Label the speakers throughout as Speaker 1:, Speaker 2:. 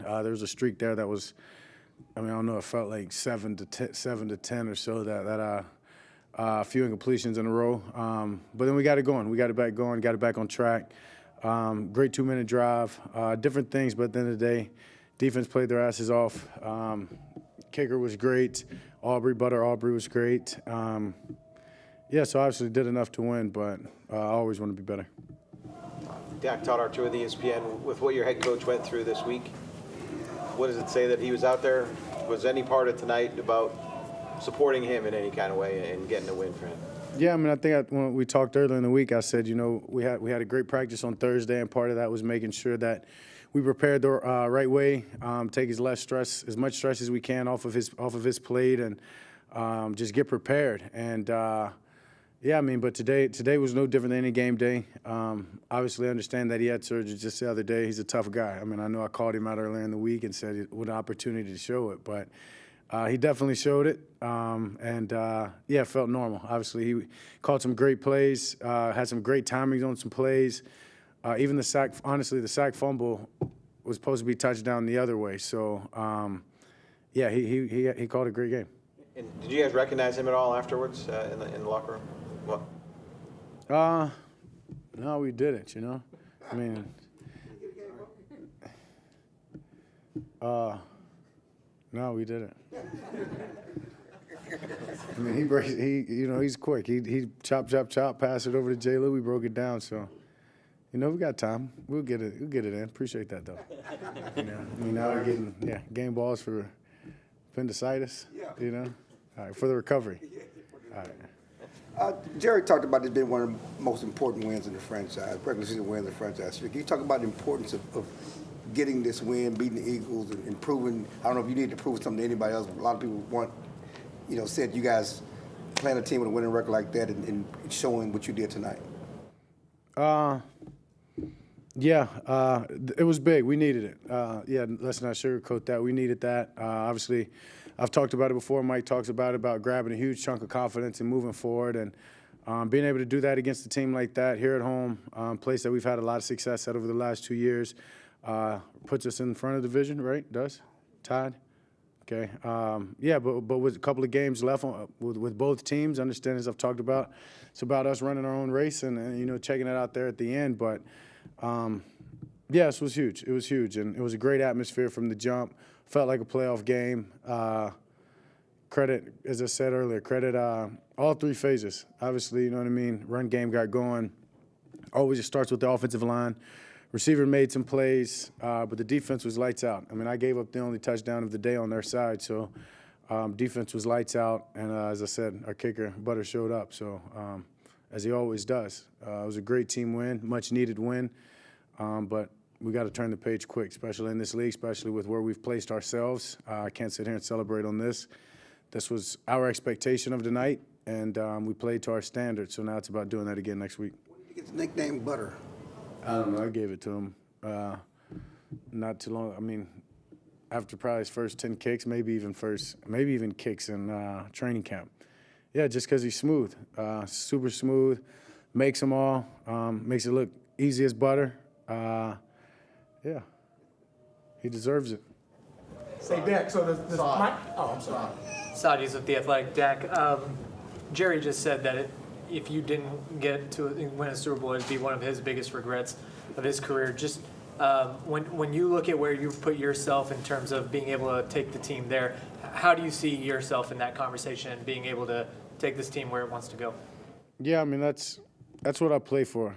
Speaker 1: There was a streak there that was, I mean, I don't know, it felt like 7 to 10 or so a few incompletions in a row. But then we got it going. We got it back going, got it back on track. Great 2-minute drive, different things, but at the end of the day, defense played their asses off. Kicker was great. Aubrey was great. Yeah, so obviously did enough to win, but I always want to be better.
Speaker 2: Dak taught Archer with ESPN, with what your head coach went through this week. What does it say that he was out there? Was any part of tonight about supporting him in any kind of way and getting a win for him?
Speaker 1: Yeah, I mean, I think when we talked earlier in the week, I said, you know, we had a great practice on Thursday, and part of that was making sure that we prepared the right way, take as much stress as we can off of his plate, and just get prepared. And yeah, I mean, but today was no different than any game day. Obviously, I understand that he had surgery just the other day. He's a tough guy. I mean, I know I called him out earlier in the week and said what an opportunity to show it, but he definitely showed it, and yeah, it felt normal. Obviously, he called some great plays, had some great timings on some plays. Even the sack, honestly, the sack fumble was supposed to be touchdown the other way. So, yeah, he called a great game.
Speaker 2: And did you guys recognize him at all afterwards in the locker room? What?
Speaker 1: No, we didn't. You know, I mean, no, we didn't. I mean, he's quick. He chop, pass it over to J. Lou. We broke it down. So, you know, we got time. We'll get it in. Appreciate that, though. You know, I mean, now we're getting game balls for appendicitis.
Speaker 3: Yeah.
Speaker 1: You know, all right, for the recovery. All right.
Speaker 3: Jerry talked about this being one of the most important wins in the franchise, regular season win in the franchise. Can you talk about the importance of getting this win, beating the Eagles, and proving? I don't know if you need to prove something to anybody else. But a lot of people said you guys playing a team with a winning record like that and showing what you did tonight.
Speaker 1: Yeah, it was big. We needed it. Yeah, let's not sugarcoat that. We needed that. Obviously, I've talked about it before. Mike talks about grabbing a huge chunk of confidence and moving forward, and being able to do that against a team like that here at home, place that we've had a lot of success at over the last 2 years, puts us in front of the division, right? Does? Tied? Okay. Yeah, but with a couple of games left with both teams, understand, as I've talked about, it's about us running our own race and you know, checking it out there at the end. But yeah, this was huge. It was huge, and it was a great atmosphere from the jump. Felt like a playoff game. Credit, as I said earlier, all three phases. Obviously, you know what I mean, run game got going. Always it starts with the offensive line. Receiver made some plays, but the defense was lights out. I mean, I gave up the only touchdown of the day on their side, so defense was lights out. And as I said, our kicker, Butter, showed up, so as he always does. It was a great team win, much needed win, but we got to turn the page quick, especially in this league, especially with where we've placed ourselves. I can't sit here and celebrate on this. This was our expectation of the night, and we played to our standards, so now it's about doing that again next week.
Speaker 3: When did you get the nickname Butter?
Speaker 1: I don't know. I gave it to him not too long. I mean, after probably his first 10 kicks, maybe even kicks in training camp. Yeah, just because he's smooth, super smooth, makes them all, makes it look easy as butter. Yeah, he deserves it.
Speaker 4: Say, Dak, so does Mike? Oh, I'm sorry.
Speaker 5: Saudi's with The Athletic. Dak, Jerry just said that if you didn't get to win a Super Bowl, it'd be one of his biggest regrets of his career. Just when you look at where you've put yourself in terms of being able to take the team there, how do you see yourself in that conversation and being able to take this team where it wants to go?
Speaker 1: Yeah, I mean, that's what I play for.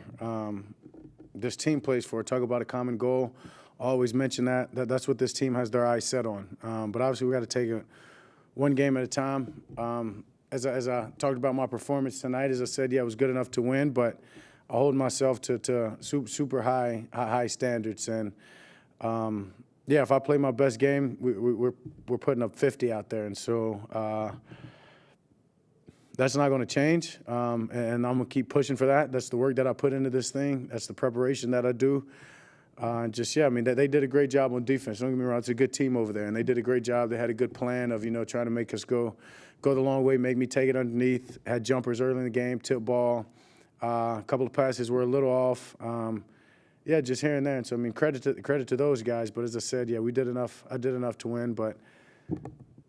Speaker 1: This team plays for. Talk about a common goal. Always mention that's what this team has their eyes set on. But obviously, we got to take it one game at a time. As I talked about my performance tonight, as I said, yeah, it was good enough to win, but I hold myself to super high standards. And yeah, if I play my best game, we're putting up 50 out there, and so that's not going to change. And I'm going to keep pushing for that. That's the work that I put into this thing. That's the preparation that I do. I mean, they did a great job on defense. Don't get me wrong, it's a good team over there, and they did a great job. They had a good plan of, trying to make us go the long way, make me take it underneath. Had jumpers early in the game, tip ball. A couple of passes were a little off. yeah, just here and there. And so I mean, credit to those guys. But as I said, yeah, we did enough. I did enough to win, but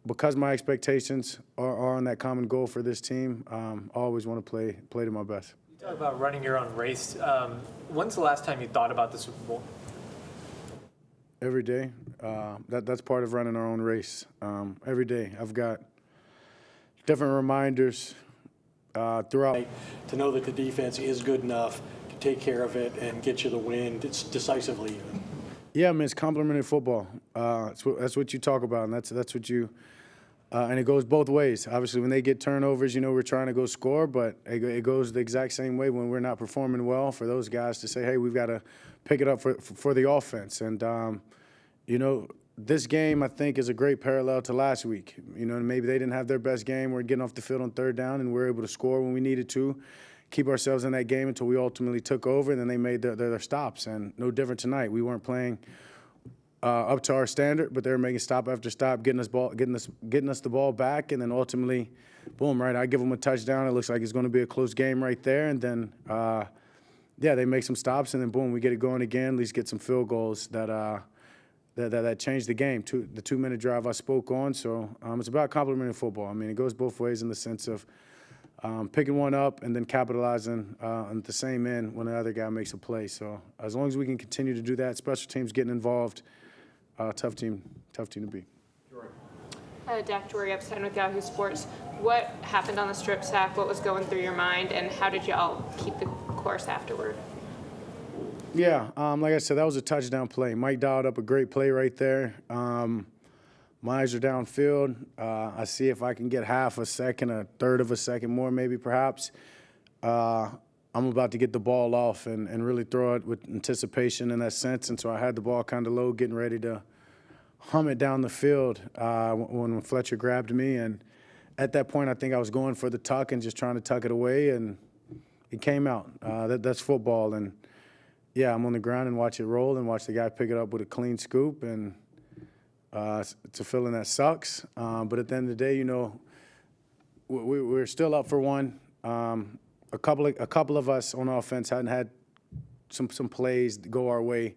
Speaker 1: because my expectations are on that common goal for this team, I always want to play to my best.
Speaker 5: You talk about running your own race. When's the last time you thought about the Super Bowl?
Speaker 1: Every day. That's part of running our own race. Every day. I've got different reminders throughout.
Speaker 6: To know that the defense is good enough to take care of it and get you the win decisively even.
Speaker 1: Yeah, I mean, it's complementary football. That's what you talk about, and that's what you and it goes both ways. Obviously, when they get turnovers, we're trying to go score, but it goes the exact same way when we're not performing well for those guys to say, hey, we've got to pick it up for the offense. And, this game, I think, is a great parallel to last week. Maybe they didn't have their best game. We're getting off the field on third down, and we're able to score when we needed to, keep ourselves in that game until we ultimately took over, and then they made their stops. And no different tonight. We weren't playing up to our standard, but they were making stop after stop, getting us the ball back, and then ultimately, boom, right, I give them a touchdown. It looks like it's going to be a close game right there, and then, they make some stops, and then boom, we get it going again. At least get some field goals that changed the game. The 2-minute drive I spoke on. So it's about complementary football. I mean, it goes both ways in the sense of picking one up and then capitalizing on the same end when the other guy makes a play. So as long as we can continue to do that, special teams getting involved, tough team to beat.
Speaker 7: Dak, Jory Epstein with Yahoo Sports. What happened on the strip sack? What was going through your mind, and how did y'all keep the course afterward?
Speaker 1: Yeah, like I said, that was a touchdown play. Mike dialed up a great play right there. My eyes are downfield. I see if I can get half a second, a third of a second more, maybe perhaps. I'm about to get the ball off and really throw it with anticipation in that sense. And so I had the ball kind of low, getting ready to hum it down the field when Fletcher grabbed me. And at that point, I think I was going for the tuck and just trying to tuck it away, and it came out. That's football. And, yeah, I'm on the ground and watch it roll and watch the guy pick it up with a clean scoop. And it's a feeling that sucks. But at the end of the day, we're still up for one. A couple of us on offense hadn't had some plays go our way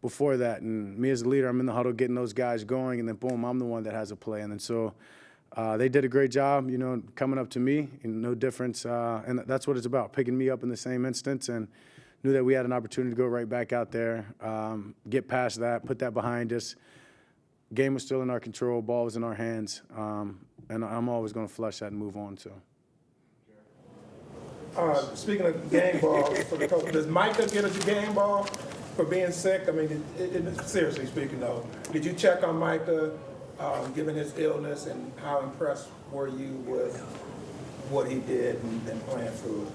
Speaker 1: before that, and me as a leader, I'm in the huddle getting those guys going, and then boom, I'm the one that has a play, and then so they did a great job, coming up to me, and no difference, and that's what it's about, picking me up in the same instance, and knew that we had an opportunity to go right back out there, get past that, put that behind us. Game was still in our control, ball was in our hands, and I'm always going to flush that and move on. So.
Speaker 4: Speaking of game ball, for the coach, does Micah get a game ball for being sick? I mean, seriously speaking, though, did you check on Micah, given his illness, and how impressed were you with what he did and playing through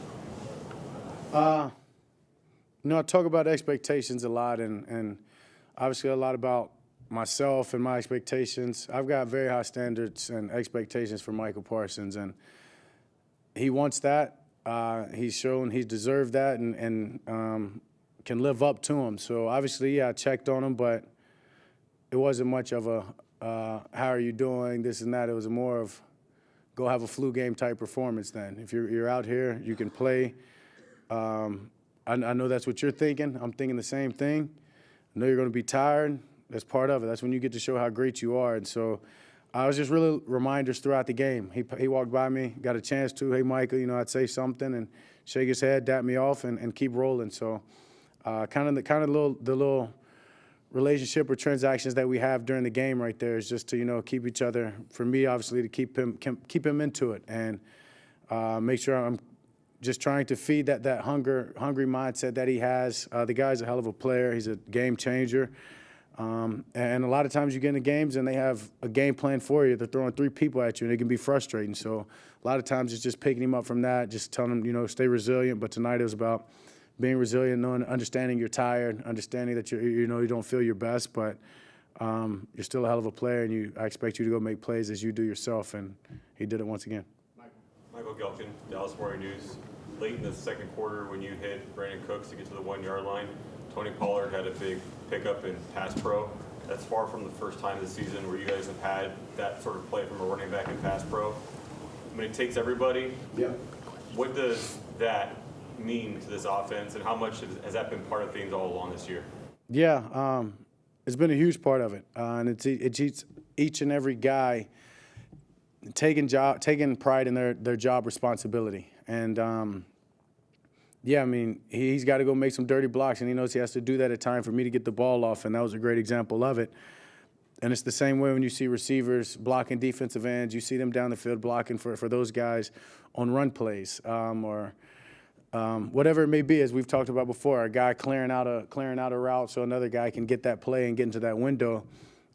Speaker 4: it?
Speaker 1: I talk about expectations a lot, and obviously a lot about myself and my expectations. I've got very high standards and expectations for Michael Parsons, and he wants that. He's shown he's deserved that and can live up to him. So obviously, yeah, I checked on him, but it wasn't much of a how are you doing, this and that. It was more of go have a flu game type performance then. If you're out here, you can play. I know that's what you're thinking. I'm thinking the same thing. I know you're going to be tired. That's part of it. That's when you get to show how great you are. And so I was just really reminders throughout the game. He walked by me, got a chance to, hey, Michael, I'd say something and shake his head, dap me off, and keep rolling. So kind of the little relationship or transactions that we have during the game right there is just to, keep each other, for me, obviously, to keep him into it and make sure I'm just trying to feed that hungry mindset that he has. The guy's a hell of a player. He's a game changer. And a lot of times you get into games and they have a game plan for you. They're throwing 3 people at you, and it can be frustrating. So a lot of times it's just picking him up from that, just telling him, stay resilient. But tonight it was about being resilient, understanding you're tired, understanding that you don't feel your best, but you're still a hell of a player, and I expect you to go make plays as you do yourself. And he did it once again.
Speaker 8: Michael Gelkin, Dallas Morning News. Late in the second quarter, when you hit Brandon Cooks to get to the 1-yard line, Tony Pollard had a big pickup in pass pro. That's far from the first time this season where you guys have had that sort of play from a running back in pass pro. I mean, it takes everybody.
Speaker 1: Yeah.
Speaker 8: What does that mean to this offense, and how much has that been part of things all along this year?
Speaker 1: Yeah, it's been a huge part of it, and it's each and every guy taking pride in their job responsibility. And yeah, I mean, he's got to go make some dirty blocks, and he knows he has to do that at times for me to get the ball off, and that was a great example of it. And it's the same way when you see receivers blocking defensive ends. You see them down the field blocking for those guys on run plays or whatever it may be, as we've talked about before. A guy clearing out a route so another guy can get that play and get into that window.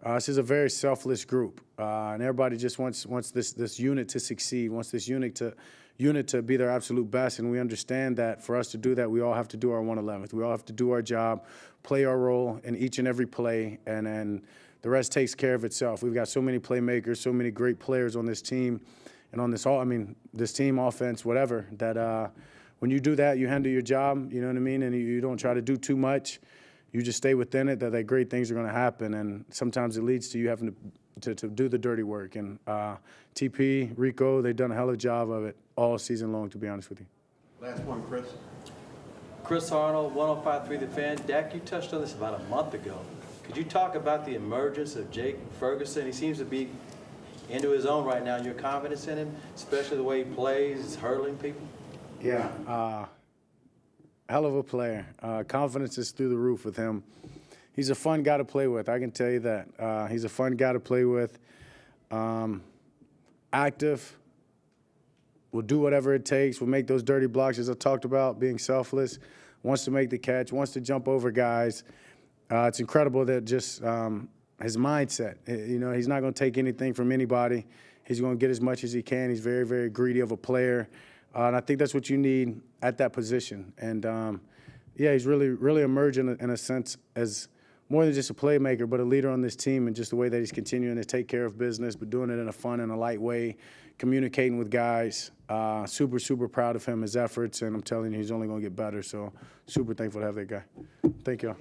Speaker 1: This is a very selfless group, and everybody just wants this unit to succeed, wants this unit to be their absolute best. And we understand that for us to do that, we all have to do our 1/11th. We all have to do our job, play our role in each and every play, and the rest takes care of itself. We've got so many playmakers, so many great players on this team, and on this team, offense, whatever, that when you do that, you handle your job, you know what I mean, and you don't try to do too much. You just stay within it, that great things are going to happen, and sometimes it leads to you having to do the dirty work. And TP, Rico, they've done a hell of a job of it all season long, to be honest with you.
Speaker 9: Last one, Chris.
Speaker 10: Chris Arnold, 105.3 The Fan. Dak, you touched on this about a month ago. Could you talk about the emergence of Jake Ferguson? He seems to be into his own right now, and your confidence in him, especially the way he plays, hurdling people?
Speaker 1: Yeah, hell of a player. Confidence is through the roof with him. He's a fun guy to play with, I can tell you that. He's a fun guy to play with. Active, will do whatever it takes, will make those dirty blocks, as I talked about, being selfless, wants to make the catch, wants to jump over guys. It's incredible that just his mindset. You know, he's not going to take anything from anybody. He's going to get as much as he can. He's very, very greedy of a player. And I think that's what you need at that position. And, yeah, he's really, really emerging in a sense as more than just a playmaker, but a leader on this team, and just the way that he's continuing to take care of business, but doing it in a fun and a light way, communicating with guys. Super, super proud of him, his efforts, and I'm telling you, he's only going to get better. So super thankful to have that guy. Thank you all.